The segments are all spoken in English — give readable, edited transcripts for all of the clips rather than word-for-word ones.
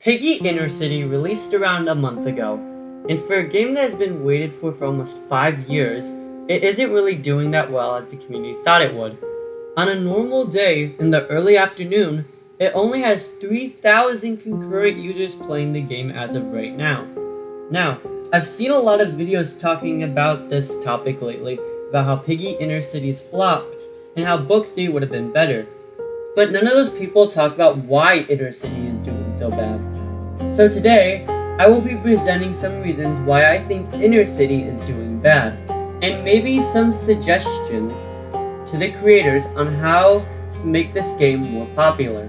Piggy Intercity released around a month ago, and for a game that has been waited for almost 5 years, it isn't really doing that well as the community thought it would. On a normal day in the early afternoon, it only has 3,000 concurrent users playing the game as of right now. Now, I've seen a lot of videos talking about this topic lately, about how Piggy Intercity's flopped, and how Book 3 would have been better. But none of those people talked about why Intercity is doing so bad. So today, I will be presenting some reasons why I think Intercity is doing bad, and maybe some suggestions to the creators on how to make this game more popular.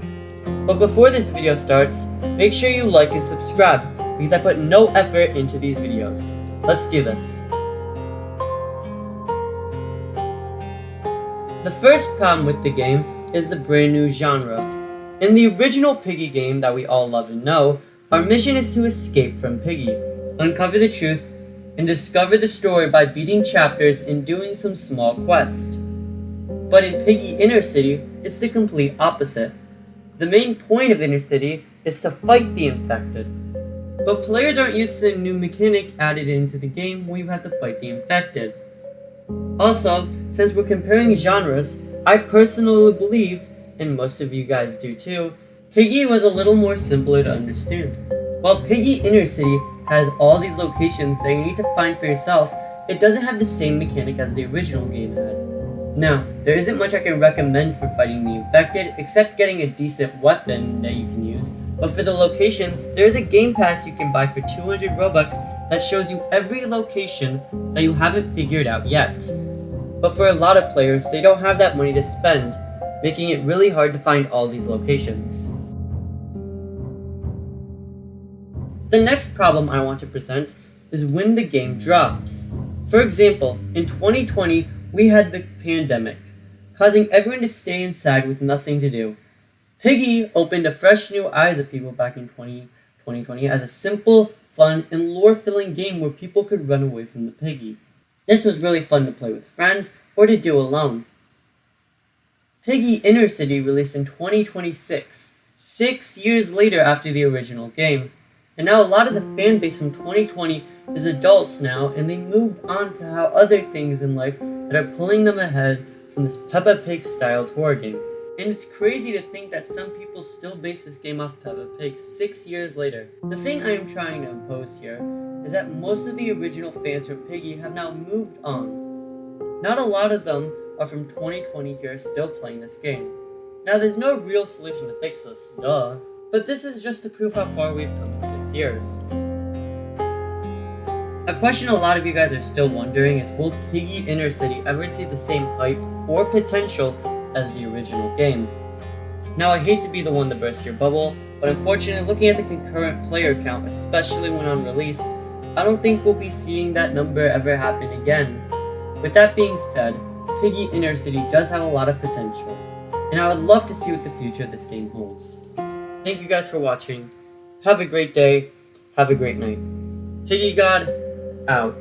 But before this video starts, make sure you like and subscribe, because I put no effort into these videos. Let's do this. The first problem with the game is the brand new genre. In the original Piggy game that we all love and know, our mission is to escape from Piggy, uncover the truth, and discover the story by beating chapters and doing some small quests. But in Piggy Intercity, it's the complete opposite. The main point of Intercity is to fight the infected. But players aren't used to the new mechanic added into the game where you have to fight the infected. Also, since we're comparing genres, I personally believe, and most of you guys do too, Piggy was a little more simpler to understand. While Piggy Intercity has all these locations that you need to find for yourself, it doesn't have the same mechanic as the original game had. Now, there isn't much I can recommend for fighting the infected, except getting a decent weapon that you can use. But for the locations, there's a game pass you can buy for 200 Robux that shows you every location that you haven't figured out yet. But for a lot of players, they don't have that money to spend, making it really hard to find all these locations. The next problem I want to present is when the game drops. For example, in 2020, we had the pandemic, causing everyone to stay inside with nothing to do. Piggy opened a fresh new eyes of people back in 2020 as a simple, fun, and lore-filling game where people could run away from the Piggy. This was really fun to play with friends or to do alone. Piggy Intercity released in 2026, 6 years later after the original game. And now a lot of the fan base from 2020 is adults now, and they moved on to how other things in life that are pulling them ahead from this Peppa Pig styled horror game. And it's crazy to think that some people still base this game off Peppa Pig 6 years later. The thing I am trying to impose here is that most of the original fans from Piggy have now moved on. Not a lot of them are from 2020 here still playing this game. Now there's no real solution to fix this, duh. But this is just to prove how far we've come in 6 years. A question a lot of you guys are still wondering is, will Piggy Intercity ever see the same hype or potential as the original game? Now I hate to be the one to burst your bubble, but unfortunately looking at the concurrent player count, especially when on release, I don't think we'll be seeing that number ever happen again. With that being said, Piggy Intercity does have a lot of potential, and I would love to see what the future of this game holds. Thank you guys for watching. Have a great day. Have a great night. Piggy God, out.